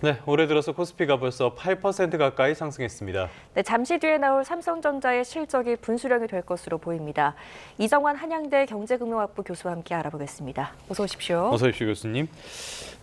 네, 올해 들어서 코스피가 벌써 8% 가까이 상승했습니다. 네, 잠시 뒤에 나올 삼성전자의 실적이 분수령이 될 것으로 보입니다. 이정환 한양대 경제금융학부 교수와 함께 알아보겠습니다. 어서 오십시오. 어서 오십시오, 교수님.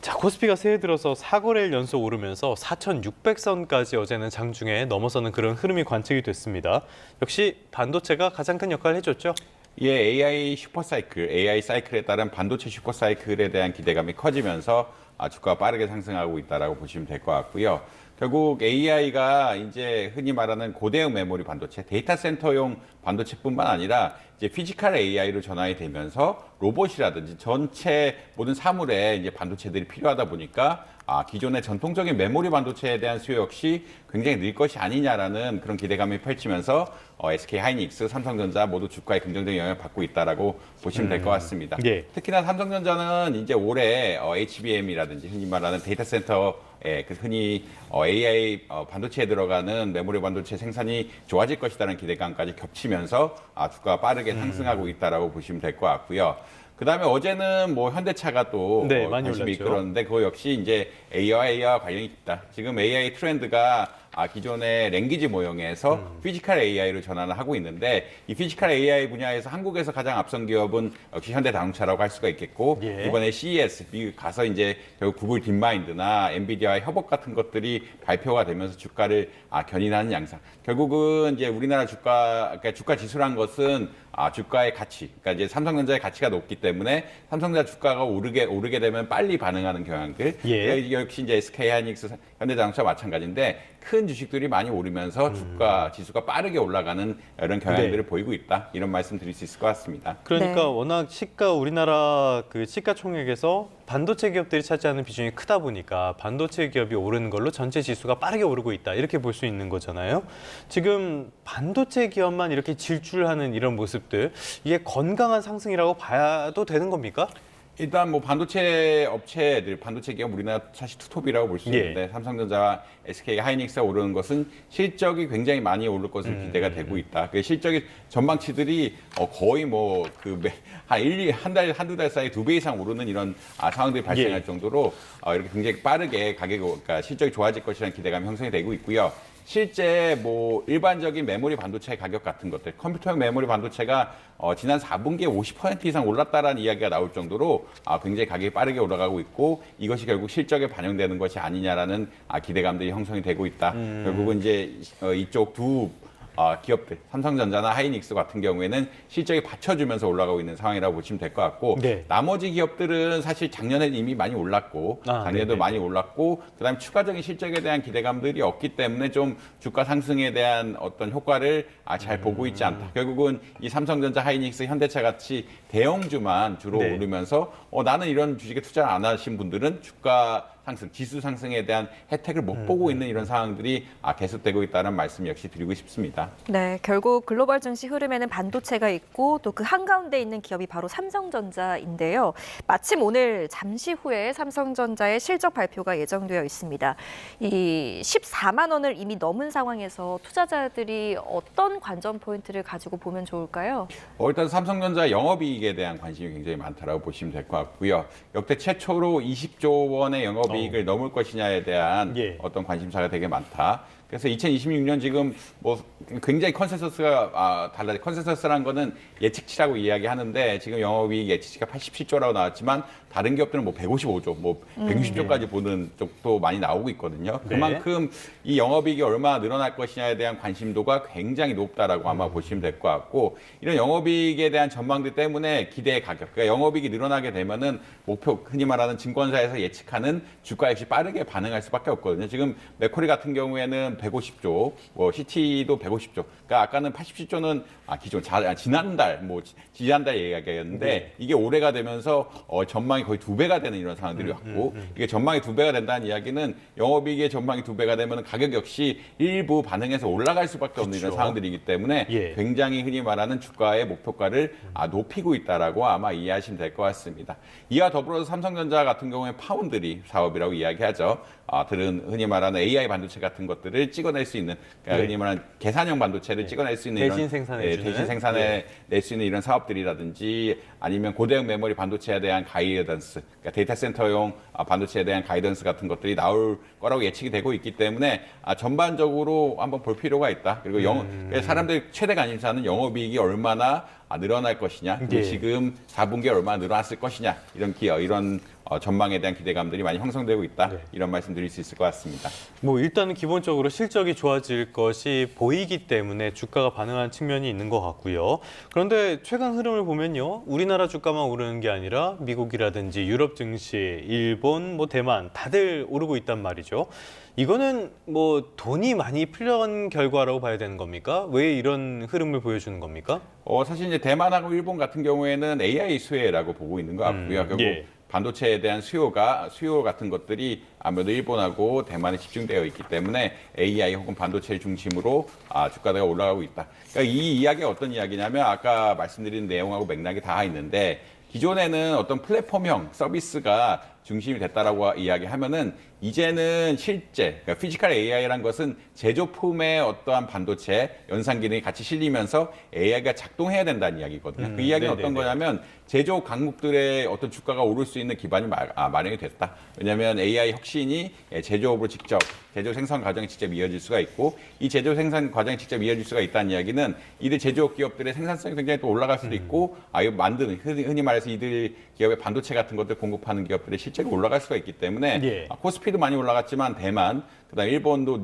자, 코스피가 새해 들어서 4거래일 연속 오르면서 4,600선까지 어제는 장중에 넘어서는 그런 흐름이 관측이 됐습니다. 역시 반도체가 가장 큰 역할을 해줬죠? 예, AI 슈퍼사이클, AI 사이클에 따른 반도체 슈퍼사이클에 대한 기대감이 커지면서 주가가 빠르게 상승하고 있다라고 보시면 될 것 같고요. 결국 AI가 이제 흔히 말하는 고대형 메모리 반도체, 데이터 센터용 반도체뿐만 아니라 이제 피지컬 AI로 전환이 되면서 로봇이라든지 전체 모든 사물에 이제 반도체들이 필요하다 보니까 기존의 전통적인 메모리 반도체에 대한 수요 역시 굉장히 늘 것이 아니냐라는 그런 기대감이 펼치면서 SK 하이닉스, 삼성전자 모두 주가에 긍정적인 영향을 받고 있다라고 보시면 될 것 같습니다. 예. 특히나 삼성전자는 이제 올해 HBM이라든지 흔히 말하는 데이터 센터 그 흔히 AI 반도체에 들어가는 메모리 반도체 생산이 좋아질 것이라는 기대감까지 겹치면서 주가가 빠르게 상승하고 있다라고 보시면 될 것 같고요. 그다음에 어제는 뭐 현대차가 또 네, 많이 관심이 올랐죠. 이끌었는데 그거 역시 이제 AI와 관련이 있다. 지금 AI 트렌드가 기존의 랭귀지 모형에서 피지컬 AI로 전환을 하고 있는데 이 피지컬 AI 분야에서 한국에서 가장 앞선 기업은 역시 현대자동차라고 할 수가 있겠고 예. 이번에 CES 미국 가서 이제 결국 구글 딥마인드나 엔비디아의 협업 같은 것들이 발표가 되면서 주가를 견인하는 양상. 결국은 이제 우리나라 그러니까 주가 지수란 것은 주가의 가치, 그러니까 이제 삼성전자의 가치가 높기 때문에 삼성전자 주가가 오르게 되면 빨리 반응하는 경향들. 예. 이게 역시 이제 SK 하이닉스, 현대자동차 마찬가지인데 큰 주식들이 많이 오르면서 주가 지수가 빠르게 올라가는 이런 경향들을 네. 보이고 있다. 이런 말씀 드릴 수 있을 것 같습니다. 그러니까 네. 워낙 우리나라 그 시가총액에서 반도체 기업들이 차지하는 비중이 크다 보니까 반도체 기업이 오르는 걸로 전체 지수가 빠르게 오르고 있다. 이렇게 볼 수 있는 거잖아요. 지금 반도체 기업만 이렇게 질주하는 이런 모습들, 이게 건강한 상승이라고 봐도 되는 겁니까? 일단 뭐 반도체 업체들, 반도체 기업 우리나라 사실 투톱이라고 볼 수 예. 있는데 삼성전자와 SK 하이닉스가 오르는 것은 실적이 굉장히 많이 오를 것으로 기대가 되고 있다. 그 실적이 전망치들이 거의 뭐 한두 달 사이에 2배 이상 오르는 이런 상황들이 발생할 예. 정도로 이렇게 굉장히 빠르게 그러니까 실적이 좋아질 것이라는 기대감이 형성이 되고 있고요. 실제 뭐 일반적인 메모리 반도체 가격 같은 것들, 컴퓨터용 메모리 반도체가 지난 4분기에 50% 이상 올랐다라는 이야기가 나올 정도로 굉장히 가격이 빠르게 올라가고 있고 이것이 결국 실적에 반영되는 것이 아니냐라는 기대감들이 형성이 되고 있다. 결국은 이제 이쪽 두 기업들, 삼성전자나 하이닉스 같은 경우에는 실적이 받쳐주면서 올라가고 있는 상황이라고 보시면 될 것 같고 네. 나머지 기업들은 사실 작년에 이미 많이 올랐고 작년에도 네네. 많이 올랐고 그다음에 추가적인 실적에 대한 기대감들이 없기 때문에 좀 주가 상승에 대한 어떤 효과를 잘 보고 있지 않다. 결국은 이 삼성전자, 하이닉스, 현대차 같이 대형주만 주로 네. 오르면서 나는 이런 주식에 투자를 안 하신 분들은 주가 상승, 지수 상승에 대한 혜택을 못 보고 있는 이런 상황들이 계속되고 있다는 말씀 역시 드리고 싶습니다. 네, 결국 글로벌 증시 흐름에는 반도체가 있고 또 그 한가운데 있는 기업이 바로 삼성전자인데요. 마침 오늘 잠시 후에 삼성전자의 실적 발표가 예정되어 있습니다. 이 14만 원을 이미 넘은 상황에서 투자자들이 어떤 관전 포인트를 가지고 보면 좋을까요? 일단 삼성전자 영업이익에 대한 관심이 굉장히 많다라고 보시면 될 것 같고요. 역대 최초로 20조 원의 영업이익을 넘을 것이냐에 대한 예. 어떤 관심사가 되게 많다. 그래서 2026년 지금 뭐 굉장히 컨센서스가 달라요. 컨센서스라는 거는 예측치라고 이야기하는데 지금 영업이익 예측치가 87조라고 나왔지만 다른 기업들은 뭐 155조, 뭐 160조까지 보는 쪽도 많이 나오고 있거든요. 네. 그만큼 이 영업이익이 얼마나 늘어날 것이냐에 대한 관심도가 굉장히 높다라고 아마 보시면 될 것 같고 이런 영업이익에 대한 전망들 때문에 기대의 가격, 그러니까 영업이익이 늘어나게 되면은 목표 흔히 말하는 증권사에서 예측하는 주가 역시 빠르게 반응할 수밖에 없거든요. 지금 맥쿼리 같은 경우에는 150조, 뭐 CT도 150조. 그러니까 아까는 87조는 지난달 이야기였는데 네. 이게 올해가 되면서 전망이 거의 2배가 되는 이런 상황들이 왔고 이게 전망이 2배가 된다는 이야기는 영업이익의 전망이 2배가 되면 가격 역시 일부 반응해서 올라갈 수밖에 없는 이런 그렇죠. 상황들이기 때문에 예. 굉장히 흔히 말하는 주가의 목표가를 높이고 있다라고 아마 이해하시면 될 것 같습니다. 이와 더불어서 삼성전자 같은 경우에 파운드리 사업이라고 이야기하죠. 들은 흔히 말하는 AI 반도체 같은 것들을 찍어낼 수 있는 그러니까 네. 흔히 말하는 계산형 반도체를 찍어낼 수 있는 대신 생산해 주는? 대신 생산해 낼 수 있는 이런 사업들이라든지 아니면 고대형 메모리 반도체에 대한 가이드 가이던스, 그러니까 데이터 센터용 반도체에 대한 가이던스 같은 것들이 나올 거라고 예측이 되고 있기 때문에 전반적으로 한번 볼 필요가 있다. 그리고 사람들이 최대 관심사는 영업이익이 얼마나 늘어날 것이냐, 그리고 예. 지금 4분기에 얼마나 늘어났을 것이냐, 이런 전망에 대한 기대감들이 많이 형성되고 있다. 네. 이런 말씀 드릴 수 있을 것 같습니다. 뭐 일단은 기본적으로 실적이 좋아질 것이 보이기 때문에 주가가 반응하는 측면이 있는 것 같고요. 그런데 최근 흐름을 보면요, 우리나라 주가만 오르는 게 아니라 미국이라든지 유럽 증시, 일본, 뭐 대만 다들 오르고 있단 말이죠. 이거는 뭐 돈이 많이 풀려온 결과라고 봐야 되는 겁니까? 왜 이런 흐름을 보여주는 겁니까? 사실 이제 대만하고 일본 같은 경우에는 AI 수혜라고 보고 있는 것 같고요. 결국 예. 반도체에 대한 수요 같은 것들이 아무래도 일본하고 대만에 집중되어 있기 때문에 AI 혹은 반도체를 중심으로 주가가 올라가고 있다. 그러니까 이 이야기가 어떤 이야기냐면 아까 말씀드린 내용하고 맥락이 다 있는데 기존에는 어떤 플랫폼형 서비스가 중심이 됐다라고 이야기하면은 이제는 실제 그러니까 피지컬 AI라는 것은 제조품의 어떠한 반도체 연산 기능이 같이 실리면서 AI가 작동해야 된다는 이야기거든요. 그 이야기는 어떤 거냐면 제조 강국들의 어떤 주가가 오를 수 있는 기반이 마련이 됐다. 왜냐하면 AI 혁신이 제조업으로 직접 제조 생산 과정에 직접 이어질 수가 있고 이 제조 생산 과정에 직접 이어질 수가 있다는 이야기는 이들 제조업 기업들의 생산성이 굉장히 또 올라갈 수도 있고 이거 만드는 흔히 말해서 이들 기업의 반도체 같은 것들 공급하는 기업들의 실제로 올라갈 수가 있기 때문에 예. 코스피도 많이 올라갔지만 대만 그다음 일본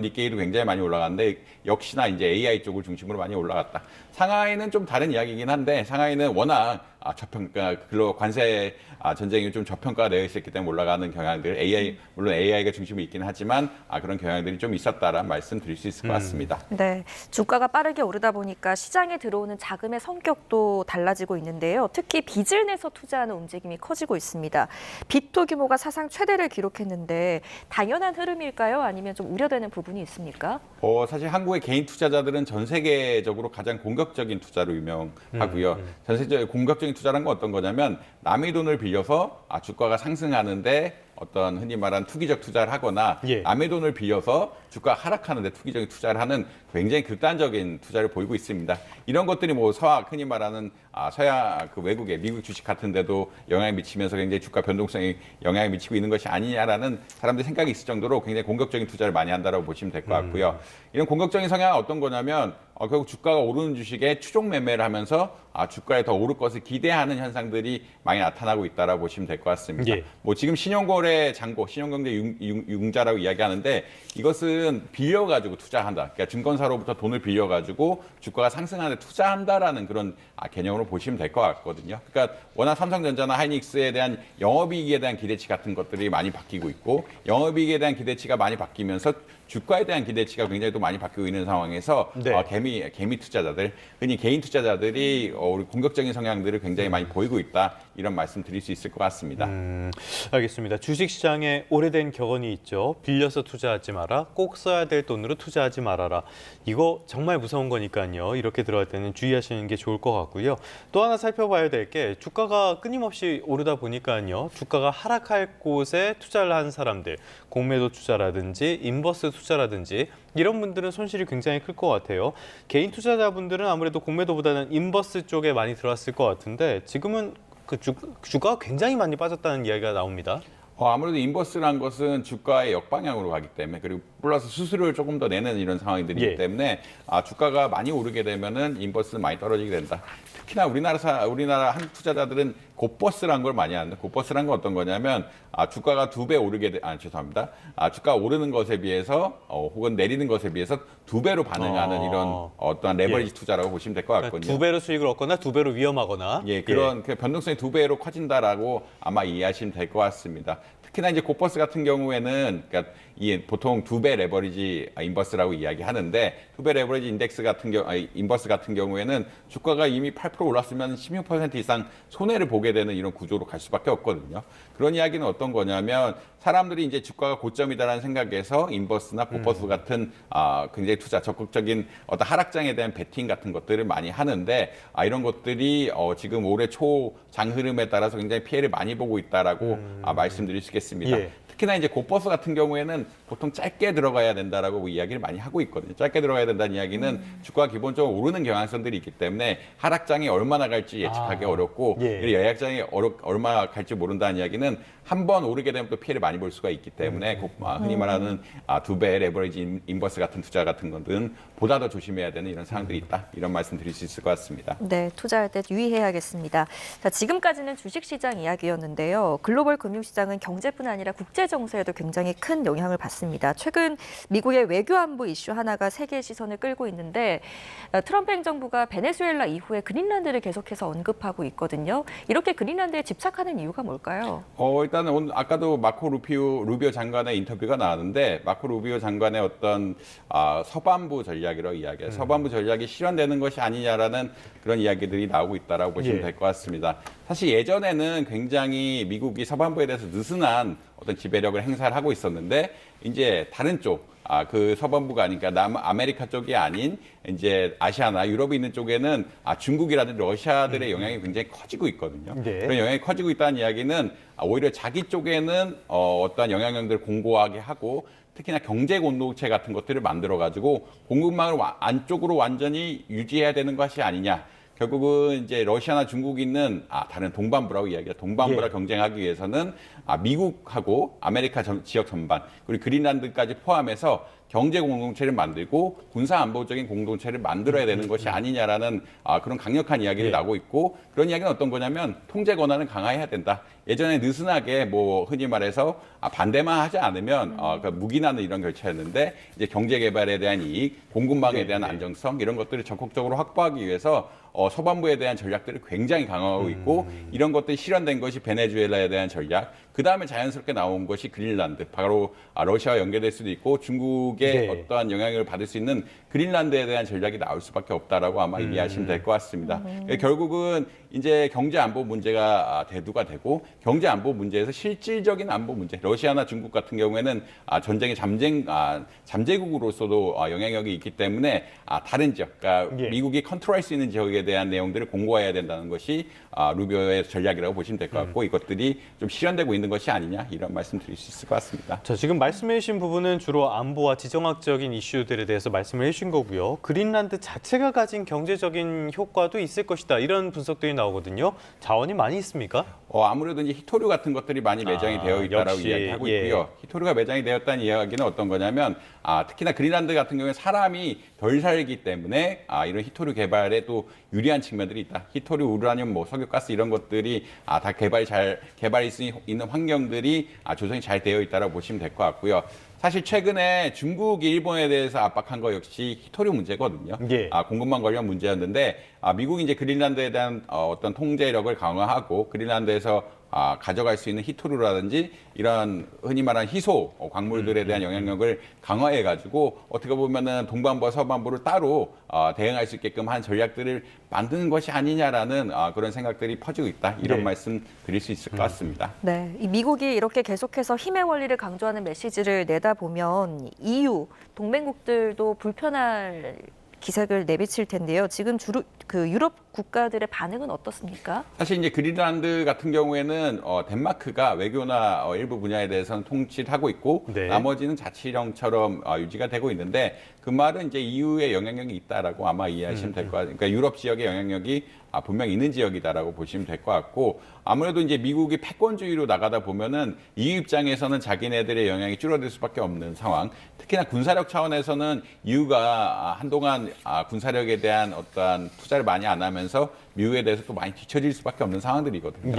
니케이도 굉장히 많이 올라갔는데 역시나 이제 AI 쪽을 중심으로 많이 올라갔다. 상하이는 좀 다른 이야기이긴 한데 상하이는 워낙 저평가 관세 전쟁이 좀 저평가가 되어 있었기 때문에 올라가는 경향들 물론 AI가 중심이 있긴 하지만 그런 경향들이 좀 있었다라는 말씀 드릴 수 있을 것 같습니다. 네, 주가가 빠르게 오르다 보니까 시장에 들어오는 자금의 성격도 달라지고 있는데요. 특히 빚을 내서 투자하는 움직임이 커지고 있습니다. 빚토 규모가 사상 최대를 기록했는데 당연한 흐름일까요? 아니면 좀 우려되는 부분이 있습니까? 사실 한국의 개인 투자자들은 전 세계적으로 가장 공격적인 투자로 유명하고요. 전 세계적인 공격적인 투자란 건 어떤 거냐면 남의 돈을 빌려서 주가가 상승하는데 어떤 흔히 말하는 투기적 투자를 하거나 예. 남의 돈을 빌려서 주가가 하락하는데 투기적인 투자를 하는 굉장히 극단적인 투자를 보이고 있습니다. 이런 것들이 뭐 흔히 말하는 서양 외국의 미국 주식 같은 데도 영향을 미치면서 굉장히 주가 변동성에 영향을 미치고 있는 것이 아니냐라는 사람들의 생각이 있을 정도로 굉장히 공격적인 투자를 많이 한다고 보시면 될 것 같고요. 이런 공격적인 성향은 어떤 거냐면 결국 주가가 오르는 주식에 추종 매매를 하면서 주가에 더 오를 것을 기대하는 현상들이 많이 나타나고 있다라고 보시면 될 것 같습니다. 예. 뭐 지금 신용거래 잔고, 신용경제 융자라고 이야기하는데 이것은 빌려가지고 투자한다. 그러니까 증권사로부터 돈을 빌려가지고 주가가 상승하는데 투자한다라는 그런 개념으로 보시면 될 것 같거든요. 그러니까 워낙 삼성전자나 하이닉스에 대한 영업이익에 대한 기대치 같은 것들이 많이 바뀌고 있고 영업이익에 대한 기대치가 많이 바뀌면서 주가에 대한 기대치가 굉장히 또 많이 바뀌고 있는 상황에서 네. 개미 투자자들, 흔히 개인 투자자들이 우리 공격적인 성향들을 굉장히 많이 보이고 있다. 이런 말씀 드릴 수 있을 것 같습니다. 알겠습니다. 주식시장에 오래된 격언이 있죠. 빌려서 투자하지 마라. 꼭 써야 될 돈으로 투자하지 말아라. 이거 정말 무서운 거니까요. 이렇게 들어갈 때는 주의하시는 게 좋을 것 같고요. 또 하나 살펴봐야 될 게 주가가 끊임없이 오르다 보니까요. 주가가 하락할 곳에 투자를 한 사람들, 공매도 투자라든지 인버스 투자라든지 이런 분들은 손실이 굉장히 클 것 같아요. 개인 투자자분들은 아무래도 공매도보다는 인버스 쪽에 많이 들어왔을 것 같은데 지금은 그 주가가 굉장히 많이 빠졌다는 이야기가 나옵니다. 아무래도 인버스란 것은 주가의 역방향으로 가기 때문에 그리고 플러스 수수료를 조금 더 내는 이런 상황들이기 예. 때문에 주가가 많이 오르게 되면은 인버스는 많이 떨어지게 된다. 특히나 우리나라 한국 투자자들은 곧버스란 걸 많이 하는데 곧버스란 건 어떤 거냐면 주가가 2배 오르게 죄송합니다. 주가가 오르는 것에 비해서 혹은 내리는 것에 비해서 2배로 반응하는 이런 어떠한 레버리지 투자라고 보시면 될 것 같거든요. 그러니까 2배로 수익을 얻거나 2배로 위험하거나 그런 그 변동성이 2배로 커진다라고 아마 이해하시면 될 것 같습니다. 특히나 이제 곧버스 같은 경우에는 그러니까 보통 2배 레버리지 인버스라고 이야기하는데 2배 레버리지 인버스 같은 경우에는 주가가 이미 8% 올랐으면 16% 이상 손해를 보게 되는 이런 구조로 갈 수밖에 없거든요. 그런 이야기는 어떤 거냐면 사람들이 이제 주가가 고점이다라는 생각에서 인버스나 곧버스 같은 굉장히 적극적인 어떤 하락장에 대한 베팅 같은 것들을 많이 하는데 이런 것들이 지금 올해 초 장 흐름에 따라서 굉장히 피해를 많이 보고 있다라고 말씀드릴 수 있겠습니다. 예. 특히나 이제 고버스 같은 경우에는 보통 짧게 들어가야 된다라고 이야기를 많이 하고 있거든요. 짧게 들어가야 된다는 이야기는 주가가 기본적으로 오르는 경향성들이 있기 때문에 하락장이 얼마나 갈지 예측하기 어렵고 하락장이 얼마나 갈지 모른다는 이야기는 한 번 오르게 되면 또 피해를 많이 볼 수가 있기 때문에 흔히 말하는 2배 레버리지 인버스 같은 투자 같은 것들은 보다 더 조심해야 되는 이런 상황들이 있다. 이런 말씀 드릴 수 있을 것 같습니다. 네, 투자할 때 유의해야겠습니다. 자, 지금까지는 주식시장 이야기였는데요. 글로벌 금융시장은 경제뿐 아니라 국제 정세에도 굉장히 큰 영향을 받습니다. 최근 미국의 외교안보 이슈 하나가 세계의 시선을 끌고 있는데 트럼프 행정부가 베네수엘라 이후에 그린란드를 계속해서 언급하고 있거든요. 이렇게 그린란드에 집착하는 이유가 뭘까요? 일단 오늘 아까도 마코 루비오 장관의 인터뷰가 나왔는데 마코 루비오 장관의 어떤 서반부 전략이라고 이야기해요. 서반부 전략이 실현되는 것이 아니냐라는 그런 이야기들이 나오고 있다라고 보시면 될 것 같습니다. 사실 예전에는 굉장히 미국이 서반부에 대해서 느슨한 어떤 지배력을 행사를 하고 있었는데 이제 다른 쪽 그 서반부가 아니니까 남아메리카 쪽이 아닌 이제 아시아나 유럽에 있는 쪽에는 중국이라든지 러시아들의 영향이 굉장히 커지고 있거든요. 그런 영향이 커지고 있다는 이야기는 오히려 자기 쪽에는 어떠한 영향력들을 공고하게 하고 특히나 경제 공동체 같은 것들을 만들어 가지고 공급망을 안쪽으로 완전히 유지해야 되는 것이 아니냐. 결국은 이제 러시아나 중국이 있는 다른 동반부라고 이야기해요. 동반부랑 경쟁하기 위해서는 미국하고 아메리카 지역 전반 그리고 그린란드까지 포함해서 경제 공동체를 만들고 군사 안보적인 공동체를 만들어야 되는 것이 아니냐라는 그런 강력한 이야기를 나오고 있고 그런 이야기는 어떤 거냐면 통제 권한을 강화해야 된다. 예전에 느슨하게 뭐 흔히 말해서 반대만 하지 않으면 그러니까 묵인하는 이런 결차였는데 이제 경제 개발에 대한 이익, 공급망에 대한 안정성 이런 것들을 적극적으로 확보하기 위해서 서반부에 대한 전략들을 굉장히 강화하고 있고 이런 것들이 실현된 것이 베네수엘라에 대한 전략. 그 다음에 자연스럽게 나온 것이 그린란드. 바로 러시아와 연계될 수도 있고 중국의 어떠한 영향을 받을 수 있는 그린란드에 대한 전략이 나올 수밖에 없다라고 아마 이해하시면 될 것 같습니다. 결국은 이제 경제 안보 문제가 대두가 되고 경제 안보 문제에서 실질적인 안보 문제. 러시아나 중국 같은 경우에는 전쟁의 잠재국으로서도 영향력이 있기 때문에 다른 지역, 그러니까 미국이 컨트롤할 수 있는 지역에 대한 내용들을 공고해야 된다는 것이 루비오의 전략이라고 보시면 될 것 같고 이것들이 좀 실현되고 있는 것이 아니냐 이런 말씀 드릴 수 있을 것 같습니다. 자, 지금 말씀해 주신 부분은 주로 안보와 지정학적인 이슈들에 대해서 말씀을 해주신 거고요. 그린란드 자체가 가진 경제적인 효과도 있을 것이다. 이런 분석들이 나오거든요. 자원이 많이 있습니까? 아무래도 이제 히토류 같은 것들이 많이 매장이 되어 있다라고 역시, 이야기하고 있고요. 히토류가 매장이 되었다는 이야기는 어떤 거냐면 특히나 그린란드 같은 경우에 사람이 덜 살기 때문에 이런 히토류 개발에 또 유리한 측면들이 있다. 히토류, 우라늄, 뭐 석유가스 이런 것들이 다 개발이 있는 환경들이 조성이 잘 되어 있다라고 보시면 될 것 같고요. 사실 최근에 중국이 일본에 대해서 압박한 거 역시 히토류 문제거든요. 공급망 관련 문제였는데 미국이 이제 그린란드에 대한 어떤 통제력을 강화하고 그린란드에서 가져갈 수 있는 히토류라든지 이런 흔히 말하는 희소 광물들에 대한 영향력을 강화해가지고 어떻게 보면은 동반부와 서반부를 따로 대응할 수 있게끔 한 전략들을 만드는 것이 아니냐라는 그런 생각들이 퍼지고 있다. 이런 말씀 드릴 수 있을 것 같습니다. 네, 이 미국이 이렇게 계속해서 힘의 원리를 강조하는 메시지를 내다 보면 EU 동맹국들도 불편할 기색을 내비칠 텐데요. 지금 유럽 국가들의 반응은 어떻습니까? 사실 이제 그린란드 같은 경우에는 덴마크가 외교나 일부 분야에 대해서는 통치를 하고 있고 나머지는 자치령처럼 유지가 되고 있는데 그 말은 이제 EU의 영향력이 있다라고 아마 이해하시면 될 것 같아요. 그러니까 유럽 지역의 영향력이 분명히 있는 지역이다라고 보시면 될 것 같고 아무래도 이제 미국이 패권주의로 나가다 보면은 EU 입장에서는 자기네들의 영향이 줄어들 수밖에 없는 상황. 특히나 군사력 차원에서는 EU가 한동안 군사력에 대한 어떠한 투자를 많이 안 하면서 미국에 대해서 또 많이 뒤처질 수밖에 없는 상황들이거든요.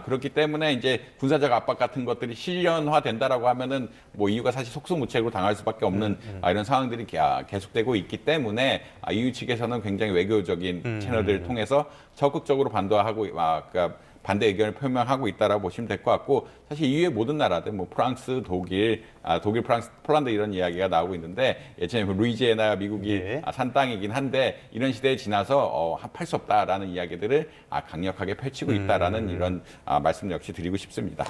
그렇기 때문에 이제 군사적 압박 같은 것들이 실현화된다라고 하면은 뭐 EU가 사실 속수무책으로 당할 수밖에 없는 이런 상황들이 계속되고 있기 때문에 EU 측에서는 굉장히 외교적인 채널들을 통해서 적극적으로 반대하고 그러니까 반대 의견을 표명하고 있다라고 보시면 될 것 같고 사실 EU의 모든 나라들 뭐 프랑스, 독일, 프랑스, 폴란드 이런 이야기가 나오고 있는데 예전에 루이지애나 미국이 산 땅이긴 한데 이런 시대에 지나서 합할 수 없다라는 이야기들을 강력하게 펼치고 있다라는 이런 말씀 역시 드리고 싶습니다.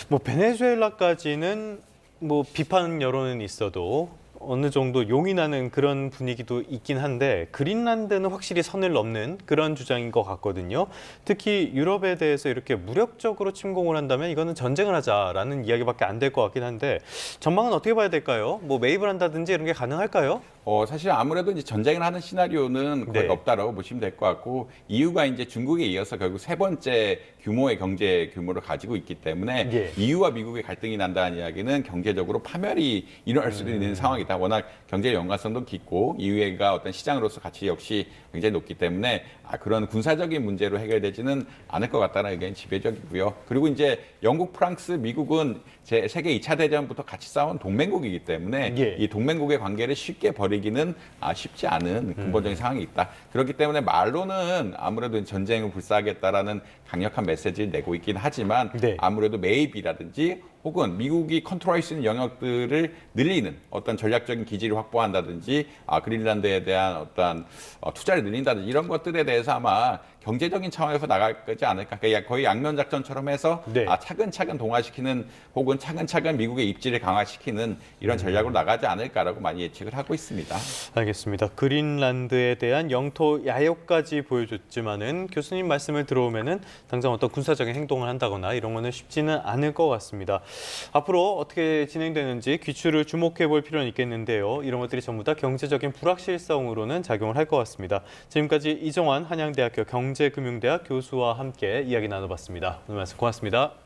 뭐 베네수엘라까지는 뭐 비판 여론은 있어도 어느 정도 용이 나는 그런 분위기도 있긴 한데 그린란드는 확실히 선을 넘는 그런 주장인 것 같거든요. 특히 유럽에 대해서 이렇게 무력적으로 침공을 한다면 이거는 전쟁을 하자라는 이야기밖에 안 될 것 같긴 한데 전망은 어떻게 봐야 될까요? 뭐 매입을 한다든지 이런 게 가능할까요? 사실 아무래도 이제 전쟁을 하는 시나리오는 거의 네. 없다라고 보시면 될 것 같고, 이유가 이제 중국에 이어서 결국 세 번째 규모의 경제 규모를 가지고 있기 때문에 예. EU와 미국의 갈등이 난다는 이야기는 경제적으로 파멸이 일어날 수도 있는 상황이다. 워낙 경제 연관성도 깊고 EU가 어떤 시장으로서 가치 역시 굉장히 높기 때문에 그런 군사적인 문제로 해결되지는 않을 것 같다는 의견이 지배적이고요. 그리고 이제 영국, 프랑스, 미국은 세계 2차 대전부터 같이 싸운 동맹국이기 때문에 예. 이 동맹국의 관계를 쉽게 버리기는 쉽지 않은 근본적인 상황이 있다. 그렇기 때문에 말로는 아무래도 전쟁을 불사하겠다라는 강력한 메시지를 내고 있긴 하지만 네. 아무래도 매입이라든지 혹은 미국이 컨트롤할 수 있는 영역들을 늘리는 어떤 전략적인 기지를 확보한다든지 그린란드에 대한 어떤 투자를 늘린다든지 이런 것들에 대해서 아마 경제적인 차원에서 나가지 않을까. 그러니까 거의 양면작전처럼 해서 네. 차근차근 동화시키는 혹은 차근차근 미국의 입지를 강화시키는 이런 전략으로 나가지 않을까라고 많이 예측을 하고 있습니다. 알겠습니다. 그린란드에 대한 영토 야욕까지 보여줬지만은 교수님 말씀을 들어오면은 당장 어떤 군사적인 행동을 한다거나 이런 거는 쉽지는 않을 것 같습니다. 앞으로 어떻게 진행되는지 귀추를 주목해 볼 필요는 있겠는데요. 이런 것들이 전부 다 경제적인 불확실성으로는 작용을 할 것 같습니다. 지금까지 이정환 한양대학교 경제금융대학 교수와 함께 이야기 나눠봤습니다. 오늘 말씀 고맙습니다.